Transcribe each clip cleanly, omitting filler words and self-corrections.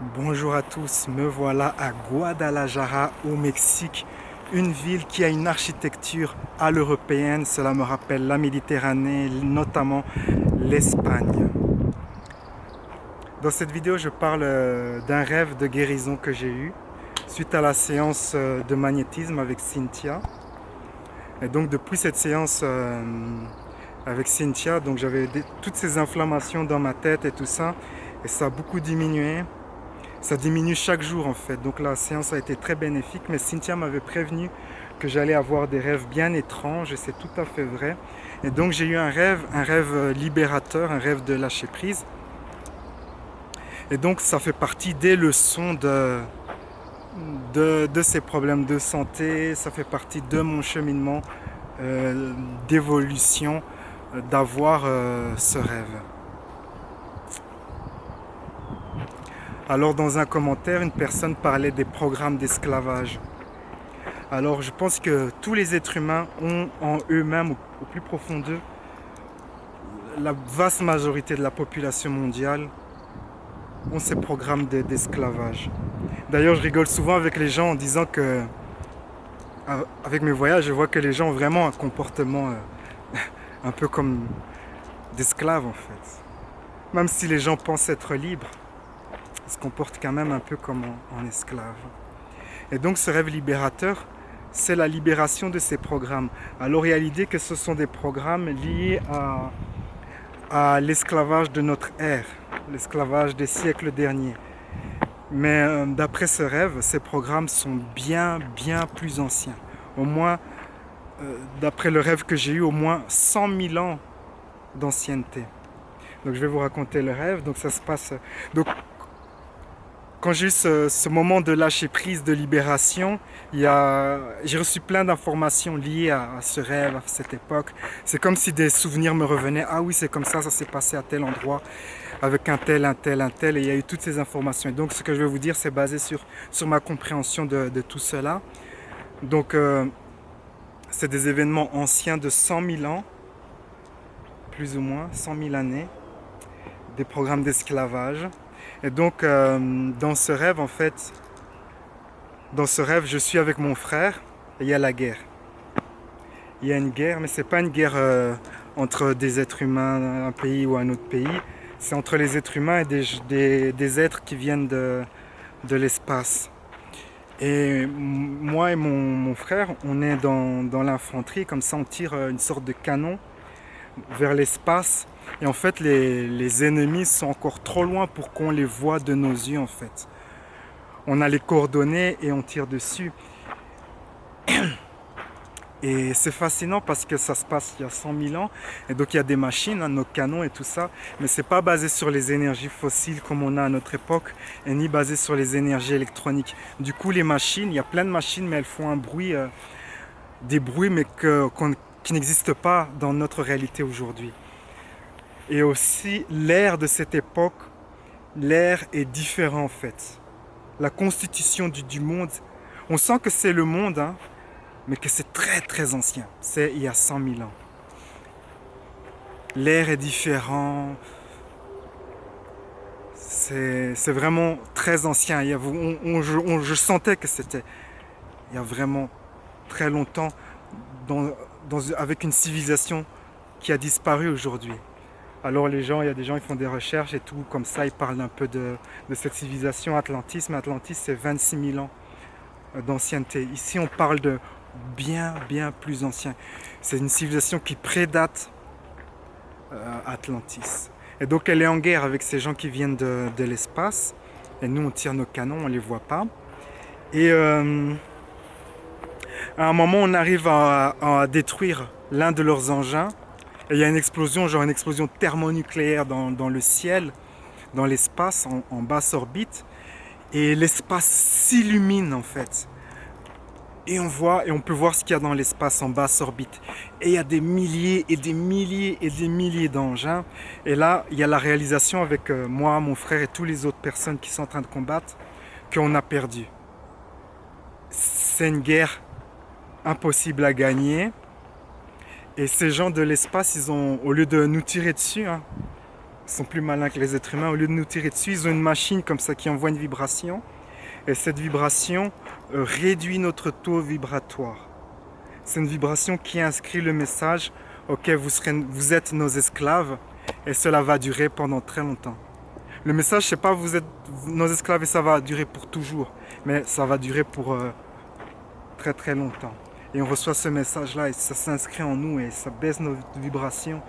Bonjour à tous, me voilà à Guadalajara au Mexique, une ville qui a une architecture à l'européenne, cela me rappelle la Méditerranée, notamment l'Espagne. Dans cette vidéo, je parle d'un rêve de guérison que j'ai eu suite à la séance de magnétisme avec Cynthia. Et donc depuis cette séance avec Cynthia, donc j'avais toutes ces inflammations dans ma tête et tout ça, et ça a beaucoup diminué. Ça diminue chaque jour en fait, donc la séance a été très bénéfique, mais Cynthia m'avait prévenu que j'allais avoir des rêves bien étranges et c'est tout à fait vrai. Et donc j'ai eu un rêve libérateur, un rêve de lâcher prise. Et donc ça fait partie des leçons de ces problèmes de santé, ça fait partie de mon cheminement d'évolution, d'avoir ce rêve. Alors dans un commentaire, une personne parlait des programmes d'esclavage. Alors je pense que tous les êtres humains ont en eux-mêmes, au plus profond d'eux, la vaste majorité de la population mondiale ont ces programmes d'esclavage. D'ailleurs, je rigole souvent avec les gens en disant que, avec mes voyages, je vois que les gens ont vraiment un comportement un peu comme d'esclaves en fait. Même si les gens pensent être libres, ils se comportent quand même un peu comme en esclaves. Et donc ce rêve libérateur, c'est la libération de ces programmes. Alors il y a l'idée que ce sont des programmes liés à l'esclavage de notre ère, l'esclavage des siècles derniers. Mais d'après ce rêve, ces programmes sont bien plus anciens. Au moins, d'après le rêve que j'ai eu, au moins 100 000 ans d'ancienneté. Donc je vais vous raconter le rêve. Donc ça se passe. Donc quand j'ai eu ce moment de lâcher prise, de libération, j'ai reçu plein d'informations liées à ce rêve, à cette époque. C'est comme si des souvenirs me revenaient. Ah oui, c'est comme ça s'est passé à tel endroit, avec un tel, et il y a eu toutes ces informations. Et donc ce que je vais vous dire, c'est basé sur ma compréhension de tout cela. Donc c'est des événements anciens de 100 000 ans, plus ou moins, 100 000 années, des programmes d'esclavage. Et donc, dans ce rêve, en fait, dans ce rêve, je suis avec mon frère et il y a la guerre. Il y a une guerre, mais c'est pas une guerre entre des êtres humains, un pays ou un autre pays. C'est entre les êtres humains et des êtres qui viennent de l'espace. Et moi et mon frère, on est dans l'infanterie, comme ça on tire une sorte de canon vers l'espace. Et en fait, les ennemis sont encore trop loin pour qu'on les voit de nos yeux, en fait. On a les coordonnées et on tire dessus. Et c'est fascinant parce que ça se passe il y a 100 000 ans. Et donc il y a des machines, hein, nos canons et tout ça. Mais c'est pas basé sur les énergies fossiles comme on a à notre époque, et ni basé sur les énergies électroniques. Du coup, les machines, il y a plein de machines, mais elles font un bruit, des bruits, mais qui n'existent pas dans notre réalité aujourd'hui. Et aussi, l'air de cette époque, l'air est différent en fait. La constitution du monde, on sent que c'est le monde, hein, mais que c'est très ancien. C'est il y a 100 000 ans. L'air est différent, c'est vraiment très ancien. Je sentais que c'était il y a vraiment très longtemps, avec une civilisation qui a disparu aujourd'hui. Alors les gens, il y a des gens qui font des recherches et tout, comme ça ils parlent un peu de cette civilisation Atlantis, mais Atlantis c'est 26 000 ans d'ancienneté. Ici on parle de bien plus ancien. C'est une civilisation qui prédate Atlantis. Et donc elle est en guerre avec ces gens qui viennent de l'espace, et nous on tire nos canons, on les voit pas. Et à un moment on arrive à détruire l'un de leurs engins, et il y a une explosion, genre une explosion thermonucléaire dans le ciel, dans l'espace, en basse orbite, et l'espace s'illumine en fait. Et on peut voir ce qu'il y a dans l'espace en basse orbite. Et il y a des milliers d'engins. Et là, il y a la réalisation avec moi, mon frère et toutes les autres personnes qui sont en train de combattre, qu'on a perdu. C'est une guerre impossible à gagner. Et ces gens de l'espace, au lieu de nous tirer dessus, hein, Ils sont plus malins que les êtres humains. Au lieu de nous tirer dessus, ils ont une machine comme ça qui envoie une vibration. Et cette vibration réduit notre taux vibratoire. C'est une vibration qui inscrit le message « Ok, vous êtes nos esclaves » et cela va durer pendant très longtemps. Le message, c'est pas « Vous êtes nos esclaves et ça va durer pour toujours », mais ça va durer pour très très longtemps. Et on reçoit ce message-là et ça s'inscrit en nous et ça baisse nos vibrations.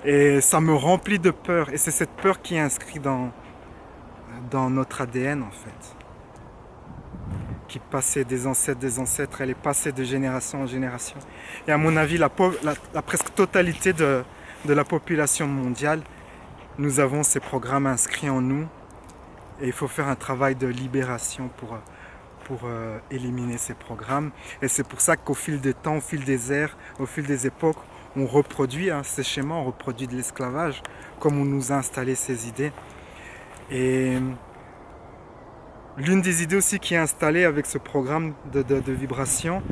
Et ça me remplit de peur. Et c'est cette peur qui est inscrite dans notre ADN en fait. Qui passait des ancêtres, elle est passée de génération en génération. Et à mon avis, la presque totalité de la population mondiale, nous avons ces programmes inscrits en nous. Et il faut faire un travail de libération pour éliminer ces programmes. Et c'est pour ça qu'au fil des temps, au fil des ères, au fil des époques, on reproduit ces schémas, on reproduit de l'esclavage, comme on nous a installé ces idées. Et l'une des idées aussi qui est installée avec ce programme de vibration,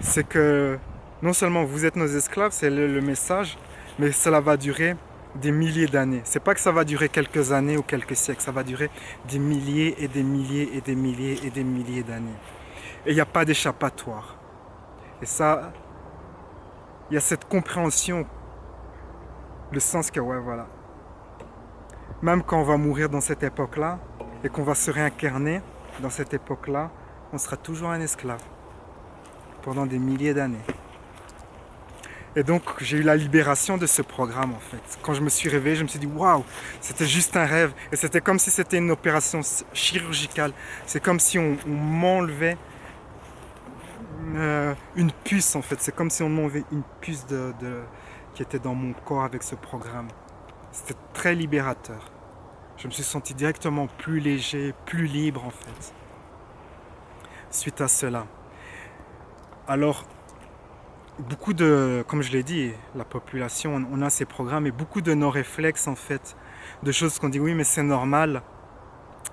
c'est que non seulement vous êtes nos esclaves, c'est le message, mais cela va durer des milliers d'années. C'est pas que ça va durer quelques années ou quelques siècles, ça va durer des milliers et des milliers et des milliers et des milliers d'années. Et il n'y a pas d'échappatoire. Et ça, il y a cette compréhension, le sens que, ouais, voilà. Même quand on va mourir dans cette époque-là, et qu'on va se réincarner dans cette époque-là, on sera toujours un esclave pendant des milliers d'années. Et donc j'ai eu la libération de ce programme en fait. Quand je me suis réveillé, je me suis dit waouh, c'était juste un rêve. Et c'était comme si c'était une opération chirurgicale. C'est comme si on m'enlevait une puce en fait. C'est comme si on m'enlevait une puce qui était dans mon corps avec ce programme. C'était très libérateur. Je me suis senti directement plus léger, plus libre en fait, suite à cela. Alors, beaucoup de, comme je l'ai dit, la population, on a ces programmes et beaucoup de nos réflexes en fait, de choses qu'on dit oui mais c'est normal,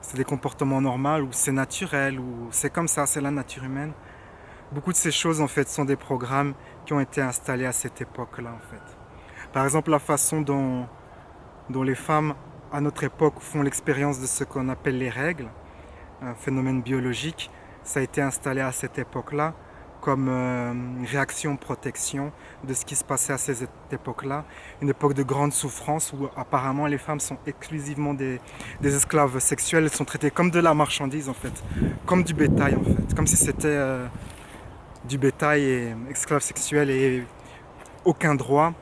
c'est des comportements normaux ou c'est naturel ou c'est comme ça, c'est la nature humaine. Beaucoup de ces choses en fait sont des programmes qui ont été installés à cette époque-là en fait. Par exemple, la façon dont les femmes à notre époque font l'expérience de ce qu'on appelle les règles, un phénomène biologique, ça a été installé à cette époque-là comme réaction-protection de ce qui se passait à cette époque-là, une époque de grande souffrance où apparemment les femmes sont exclusivement des esclaves sexuels, elles sont traitées comme de la marchandise en fait, comme du bétail en fait, comme si c'était du bétail et esclaves sexuels et aucun droit,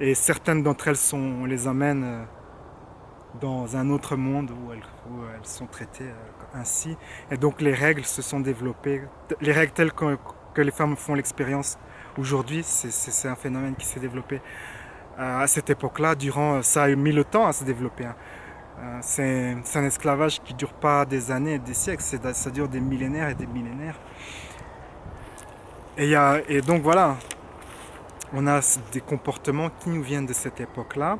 et certaines d'entre elles on les amène dans un autre monde où elles sont traitées ainsi. Et donc les règles se sont développées, les règles telles que les femmes font l'expérience aujourd'hui, c'est un phénomène qui s'est développé à cette époque-là, ça a mis le temps à se développer. C'est un esclavage qui ne dure pas des années et des siècles, ça dure des millénaires et des millénaires. Et donc voilà, on a des comportements qui nous viennent de cette époque-là.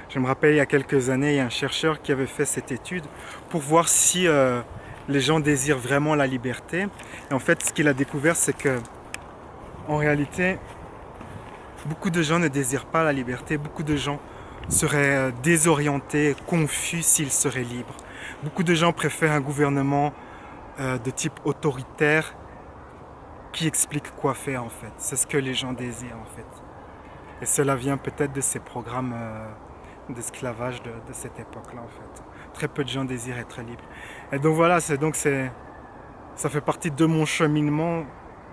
Je me rappelle, il y a quelques années, il y a un chercheur qui avait fait cette étude pour voir si les gens désirent vraiment la liberté. Et en fait, ce qu'il a découvert, c'est que, en réalité, beaucoup de gens ne désirent pas la liberté. Beaucoup de gens seraient désorientés, confus s'ils seraient libres. Beaucoup de gens préfèrent un gouvernement de type autoritaire qui explique quoi faire, en fait. C'est ce que les gens désirent, en fait. Et cela vient peut-être de ces programmes d'esclavage de cette époque-là en fait. Très peu de gens désirent être libres. Et donc voilà, ça fait partie de mon cheminement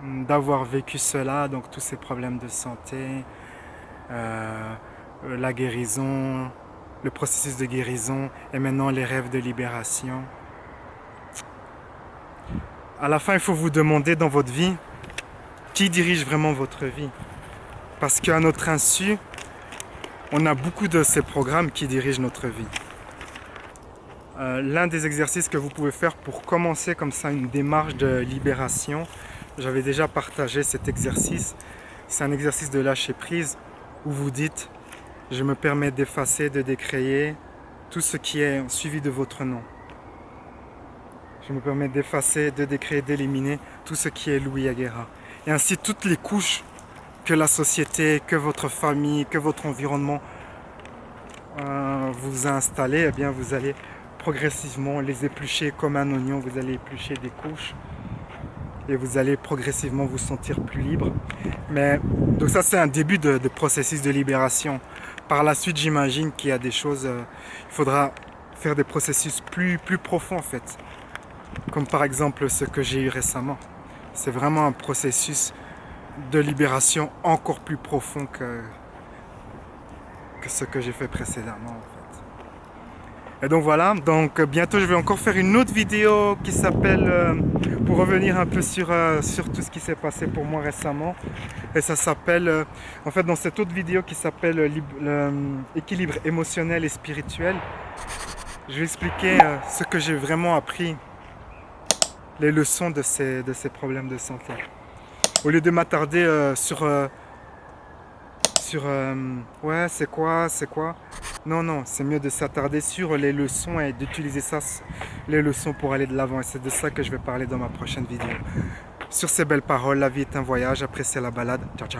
d'avoir vécu cela, donc tous ces problèmes de santé, la guérison, le processus de guérison et maintenant les rêves de libération. À la fin, il faut vous demander dans votre vie qui dirige vraiment votre vie. Parce qu'à notre insu, on a beaucoup de ces programmes qui dirigent notre vie. L'un des exercices que vous pouvez faire pour commencer comme ça une démarche de libération, j'avais déjà partagé cet exercice, c'est un exercice de lâcher prise où vous dites « Je me permets d'effacer, de décréer tout ce qui est suivi de votre nom. Je me permets d'effacer, de décréer, d'éliminer tout ce qui est Louis Aguera. » Et ainsi toutes les couches que la société, que votre famille, que votre environnement vous a installé, eh bien vous allez progressivement les éplucher comme un oignon, vous allez éplucher des couches et vous allez progressivement vous sentir plus libre. Mais donc ça c'est un début de processus de libération. Par la suite j'imagine qu'il y a des choses, il faudra faire des processus plus profonds en fait. Comme par exemple ce que j'ai eu récemment. C'est vraiment un processus de libération encore plus profond que ce que j'ai fait précédemment en fait. Et donc voilà, donc bientôt je vais encore faire une autre vidéo qui s'appelle, pour revenir un peu sur tout ce qui s'est passé pour moi récemment. Et ça s'appelle, en fait dans cette autre vidéo qui s'appelle équilibre émotionnel et spirituel, je vais expliquer ce que j'ai vraiment appris, les leçons de ces problèmes de santé. Au lieu de m'attarder ouais c'est quoi, non, c'est mieux de s'attarder sur les leçons et d'utiliser ça, les leçons pour aller de l'avant. Et c'est de ça que je vais parler dans ma prochaine vidéo. Sur ces belles paroles, la vie est un voyage, après c'est la balade. Ciao ciao.